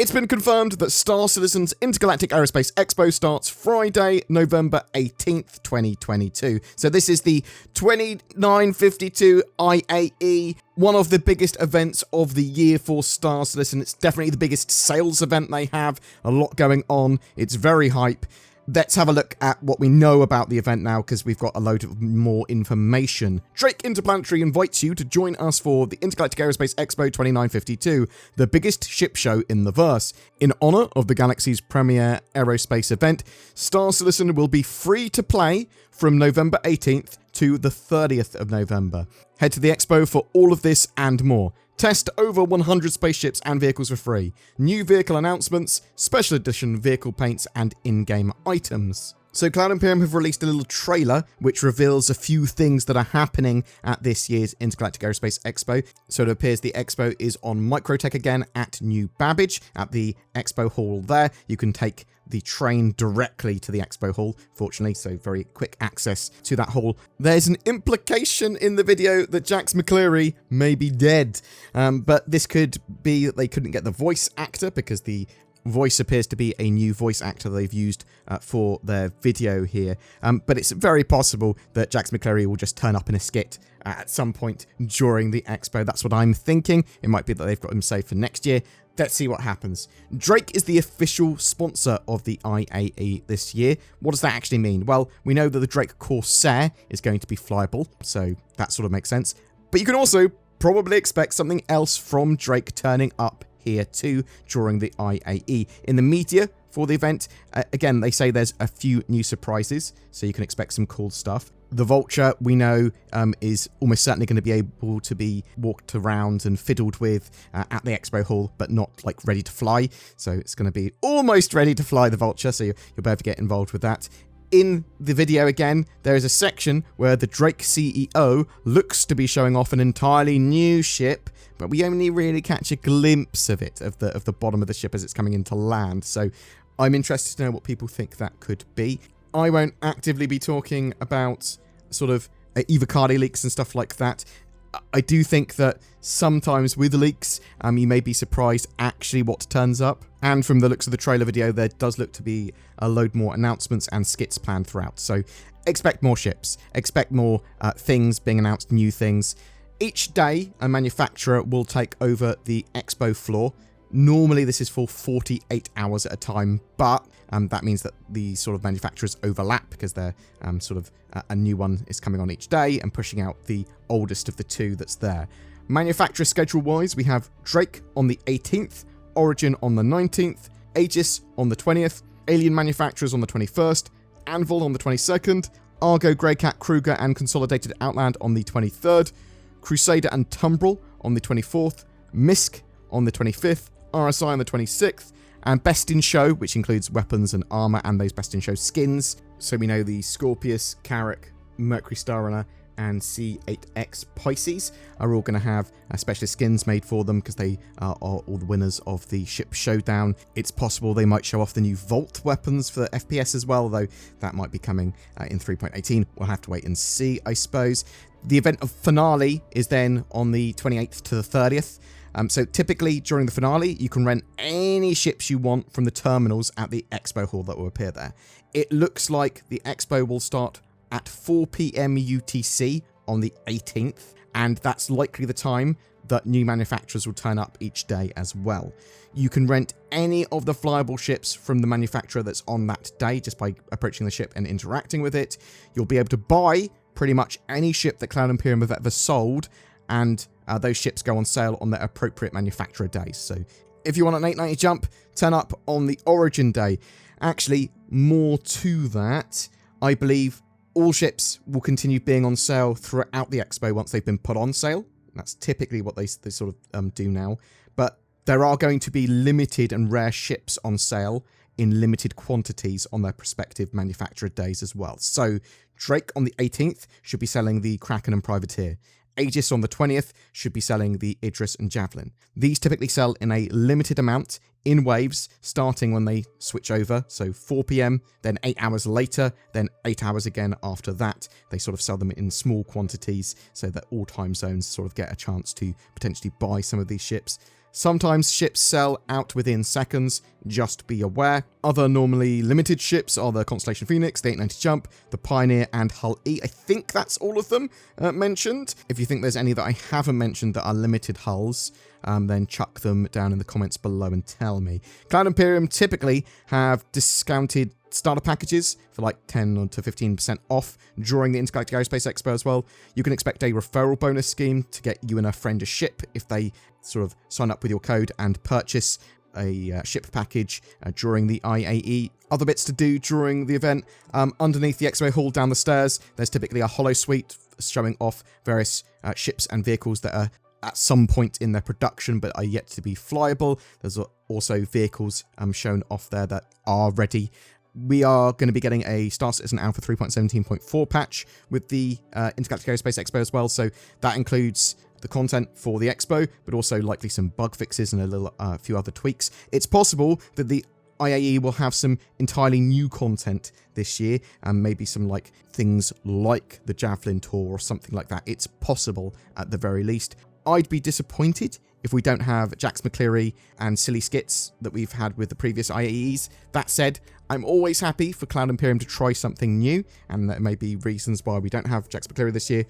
It's been confirmed that Star Citizen's Intergalactic Aerospace Expo starts Friday, November 18th, 2022. So this is the 2952 IAE, one of the biggest events of the year for Star Citizen. It's definitely the biggest sales event they have. A lot going on. It's very hype. Let's have a look at what we know about the event now, because we've got a load of more information. Drake Interplanetary invites you to join us for the Intergalactic Aerospace Expo 2952, the biggest ship show in the verse. In honor of the galaxy's premier aerospace event, Star Citizen will be free to play from November 18th to the 30th of November. Head to the expo for all of this and more. Test over 100 spaceships and vehicles for free. New vehicle announcements, special edition vehicle paints, and in-game items. So Cloud Imperium have released a little trailer which reveals a few things that are happening at this year's Intergalactic Aerospace Expo. So it appears the expo is on Microtech again at New Babbage at the expo hall there. You can take the train directly to the expo hall, fortunately, so very quick access to that hall. There's an implication in the video that Jax McCleary may be dead, but this could be that they couldn't get the voice actor because the voice appears to be a new voice actor they've used for their video here. But it's very possible that Jax McCleary will just turn up in a skit at some point during the expo. That's what I'm thinking. It might be that they've got him saved for next year. Let's see what happens. Drake is the official sponsor of the IAE this year. What does that actually mean? Well, we know that the Drake Corsair is going to be flyable, so that sort of makes sense. But you can also probably expect something else from Drake turning up here too during the IAE. In the media for the event, again, they say there's a few new surprises, so you can expect some cool stuff. The Vulture, we know, is almost certainly going to be able to be walked around and fiddled with at the expo hall, but not like ready to fly. So it's going to be almost ready to fly, the Vulture, so you'll be able to get involved with that. In the video again, there is a section where the Drake CEO looks to be showing off an entirely new ship, but we only really catch a glimpse of it, of the bottom of the ship as it's coming into land. So I'm interested to know what people think that could be. I won't actively be talking about sort of Evocati leaks and stuff like that. I do think that sometimes with leaks, you may be surprised actually what turns up. And from the looks of the trailer video, there does look to be a load more announcements and skits planned throughout. So expect more ships, expect more things being announced, new things. Each day, a manufacturer will take over the expo floor. Normally, this is for 48 hours at a time, but that means that the sort of manufacturers overlap because they're sort of a new one is coming on each day and pushing out the oldest of the two that's there. Manufacturer schedule-wise, we have Drake on the 18th, Origin on the 19th, Aegis on the 20th, Alien Manufacturers on the 21st, Anvil on the 22nd, Argo, Greycat, Kruger, and Consolidated Outland on the 23rd, Crusader and Tumbrel on the 24th, Misk on the 25th, RSI on the 26th, and Best in Show, which includes weapons and armor and those Best in Show skins. So we know the Scorpius, Carrack, Mercury Starrunner, and C8X Pisces are all going to have specialist skins made for them because they are all the winners of the Ship Showdown. It's possible they might show off the new Volt weapons for FPS as well, though that might be coming in 3.18. We'll have to wait and see, I suppose. The event of finale is then on the 28th to the 30th. So typically during the finale, you can rent any ships you want from the terminals at the expo hall that will appear there. It looks like the expo will start at 4 p.m. UTC on the 18th, and that's likely the time that new manufacturers will turn up each day as well. You can rent any of the flyable ships from the manufacturer that's on that day just by approaching the ship and interacting with it. You'll be able to buy pretty much any ship that Cloud Imperium have ever sold, and those ships go on sale on their appropriate manufacturer days. So if you want an 890 jump, turn up on the Origin day. Actually, more to that, I believe all ships will continue being on sale throughout the expo once they've been put on sale. That's typically what they sort of do now. But there are going to be limited and rare ships on sale in limited quantities on their prospective manufacturer days as well. So Drake on the 18th should be selling the Kraken and Privateer. Aegis on the 20th should be selling the Idris and Javelin. These typically sell in a limited amount in waves, starting when they switch over, so 4 p.m, then 8 hours later, then 8 hours again after that. They sort of sell them in small quantities so that all time zones sort of get a chance to potentially buy some of these ships. Sometimes ships sell out within seconds, just be aware. Other normally limited ships are the Constellation Phoenix, the 890 Jump, the Pioneer, and Hull E. I think that's all of them mentioned. If you think there's any that I haven't mentioned that are limited hulls, then chuck them down in the comments below and tell me. Cloud Imperium typically have discounted starter packages for like 10 to 15% off during the Intergalactic Aerospace Expo as well. You can expect a referral bonus scheme to get you and a friend a ship if they sort of sign up with your code and purchase a ship package during the IAE. Other bits to do during the event. Underneath the expo hall down the stairs, there's typically a holo suite showing off various ships and vehicles that are at some point in their production but are yet to be flyable. There's also vehicles shown off there that are ready. We are going to be getting a Star Citizen Alpha 3.17.4 patch with the Intergalactic Aerospace Expo as well, so that includes the content for the expo, but also likely some bug fixes and a few other tweaks. It's possible that the IAE will have some entirely new content this year, and maybe some like things like the Javelin Tour or something like that. It's possible at the very least. I'd be disappointed if we don't have Jax McCleary and silly skits that we've had with the previous IAEs. That said, I'm always happy for Cloud Imperium to try something new, and there may be reasons why we don't have Jax McCleary this year.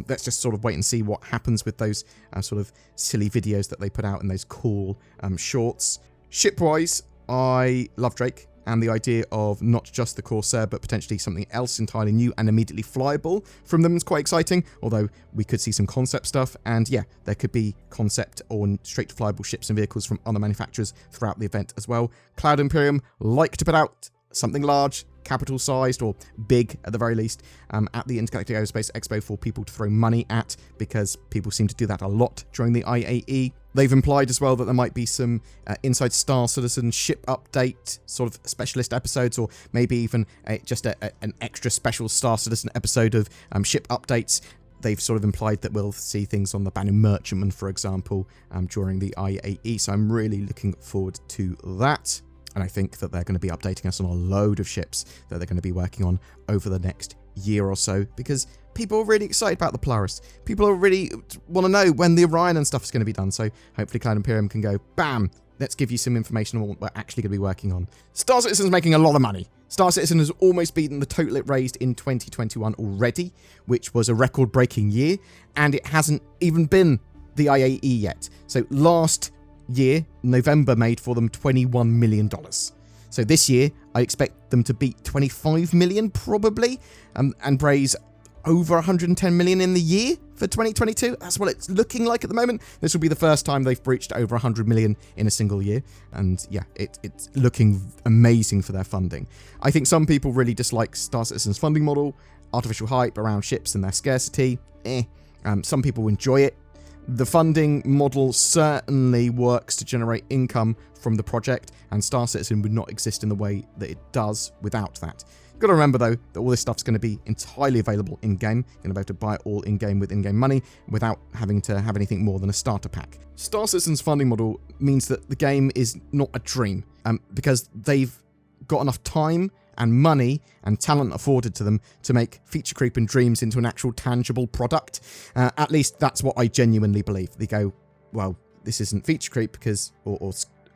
Let's just sort of wait and see what happens with those sort of silly videos that they put out and those cool shorts. Ship-wise, I love Drake, and the idea of not just the Corsair, but potentially something else entirely new and immediately flyable from them is quite exciting, although we could see some concept stuff, and yeah, there could be concept or straight to flyable ships and vehicles from other manufacturers throughout the event as well. Cloud Imperium like to put out something large, capital-sized, or big at the very least, at the Intergalactic Aerospace Expo for people to throw money at, because people seem to do that a lot during the IAE. They've implied as well that there might be some Inside Star Citizen ship update sort of specialist episodes, or maybe even just an extra special Star Citizen episode of ship updates. They've sort of implied that we'll see things on the Banu Merchantman, for example, during the IAE, so I'm really looking forward to that. And I think that they're going to be updating us on a load of ships that they're going to be working on over the next year or so, because people are really excited about the Polaris. People really want to know when the Orion and stuff is going to be done, so hopefully Cloud Imperium can go, bam, let's give you some information on what we're actually going to be working on. Star Citizen's making a lot of money. Star Citizen has almost beaten the total it raised in 2021 already, which was a record-breaking year, and it hasn't even been the IAE yet. So last year, November made for them $21 million. So this year, I expect them to beat 25 million probably, and raise over 110 million in the year for 2022. That's what it's looking like at the moment. This will be the first time they've breached over 100 million in a single year. And yeah, it's looking amazing for their funding. I think some people really dislike Star Citizen's funding model, artificial hype around ships and their scarcity. Some people enjoy it. The funding model certainly works to generate income from the project, and Star Citizen would not exist in the way that it does without that. You've got to remember, though, that all this stuff's going to be entirely available in-game. You're going to be able to buy it all in-game with in-game money without having to have anything more than a starter pack. Star Citizen's funding model means that the game is not a dream, because they've got enough time and money and talent afforded to them to make Feature Creep and Dreams into an actual tangible product. At least that's what I genuinely believe. They go, well, this isn't Feature Creep because, or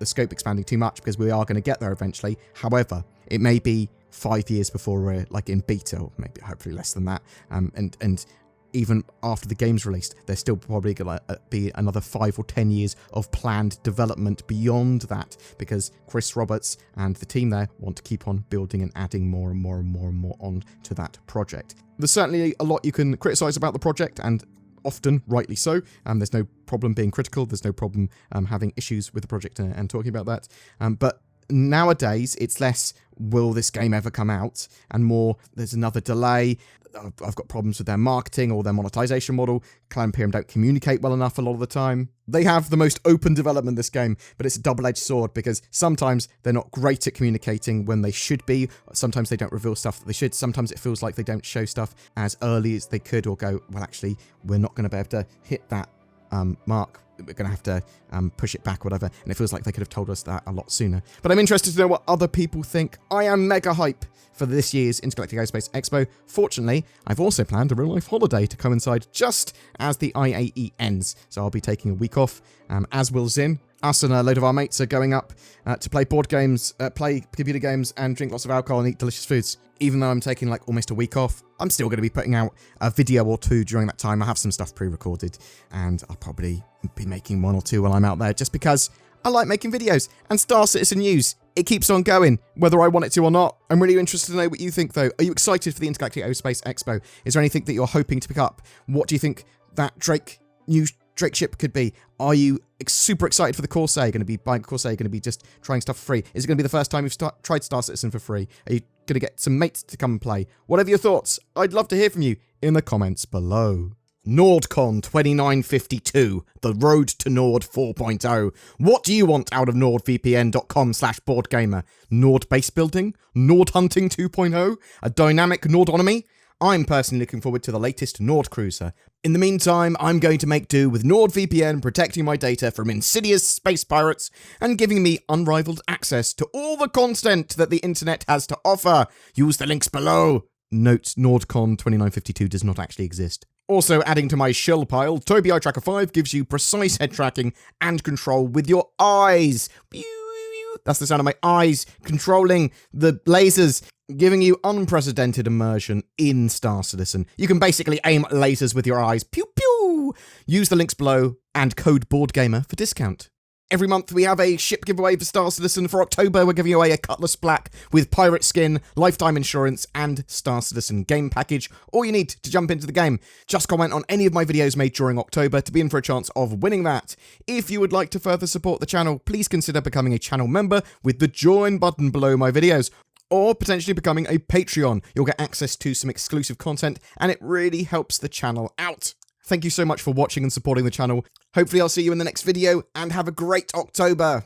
the scope expanding too much, because we are going to get there eventually. However, it may be 5 years before we're like in beta, or maybe hopefully less than that. And even after the game's released, there's still probably going to be another 5 or 10 years of planned development beyond that, because Chris Roberts and the team there want to keep on building and adding more and more and more and more on to that project. There's certainly a lot you can criticize about the project, and often rightly so. There's no problem being critical. There's no problem having issues with the project and talking about that. But nowadays, it's less, will this game ever come out? And more, there's another delay. I've got problems with their marketing or their monetization model. Cloud Imperium don't communicate well enough a lot of the time. They have the most open development in this game, but it's a double-edged sword, because sometimes they're not great at communicating when they should be. Sometimes they don't reveal stuff that they should. Sometimes it feels like they don't show stuff as early as they could, or go, well, actually, we're not going to be able to hit that mark we're going to have to push it back or whatever, and it feels like they could have told us that a lot sooner. But I'm interested to know what other people think. I am mega hype for this year's Intergalactic Aerospace Expo. Fortunately, I've also planned a real-life holiday to coincide just as the IAE ends, so I'll be taking a week off, as will Zin. Us and a load of our mates are going up to play board games, play computer games, and drink lots of alcohol and eat delicious foods. Even though I'm taking like almost a week off, I'm still going to be putting out a video or two during that time. I have some stuff pre-recorded, and I'll probably be making one or two while I'm out there, just because I like making videos. And Star Citizen news, it keeps on going, whether I want it to or not. I'm really interested to know what you think, though. Are you excited for the Intergalactic Aerospace Expo? Is there anything that you're hoping to pick up? What do you think that new Drake ship could be? Are you super excited for the Corsair? Going to be buying Corsair? Going to be just trying stuff for free? Is it going to be the first time you've tried Star Citizen for free? Are you going to get some mates to come and play? Whatever your thoughts, I'd love to hear from you in the comments below. NordCon 2952, the road to Nord 4.0. What do you want out of nordvpn.com/BoredGamer? Nord base building? Nord hunting 2.0? A dynamic Nordonomy? I'm personally looking forward to the latest Nord cruiser. In the meantime, I'm going to make do with NordVPN protecting my data from insidious space pirates and giving me unrivaled access to all the content that the internet has to offer. Use the links below. Note, NordCon 2952 does not actually exist. Also adding to my shill pile, Tobii Eye Tracker 5 gives you precise head tracking and control with your eyes. That's the sound of my eyes controlling the lasers, giving you unprecedented immersion in Star Citizen. You can basically aim lasers with your eyes. Pew pew! Use the links below and code BoredGamer for discount. Every month we have a ship giveaway for Star Citizen. For October, we're giving away a Cutlass Black with pirate skin, lifetime insurance, and Star Citizen game package. All you need to jump into the game. Just comment on any of my videos made during October to be in for a chance of winning that. If you would like to further support the channel, please consider becoming a channel member with the join button below my videos, or potentially becoming a Patreon. You'll get access to some exclusive content, and it really helps the channel out. Thank you so much for watching and supporting the channel. Hopefully I'll see you in the next video, and have a great October.